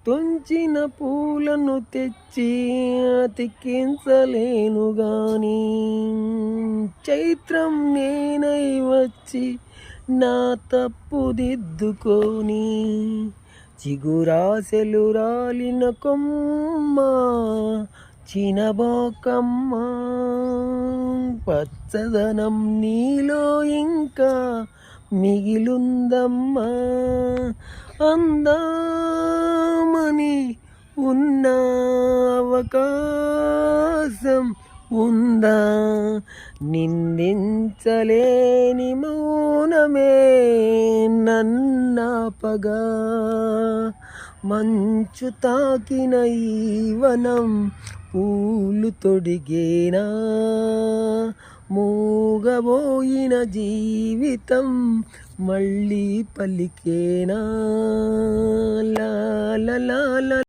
తుంచిన పూలను తెచ్చి అతికించలేను గాని, చైత్రం నేనై వచ్చి నా తప్పు దిద్దుకొని, చిగురాశలు రాలిన కొమ్మ చినబోకమ్మ, పచ్చదనం నీలో ఇంకా మిగిలుందమ్మా. అందామని ఉన్న అవకాశం ఉందా, నిందించలేని మౌనమే నన్నాపగా. మంచు తాకిన ఈ వనం పూలు తొడిగేనా, మూగబోయిన జీవితం మళ్ళీ పలికేనా. లా లా లా లా.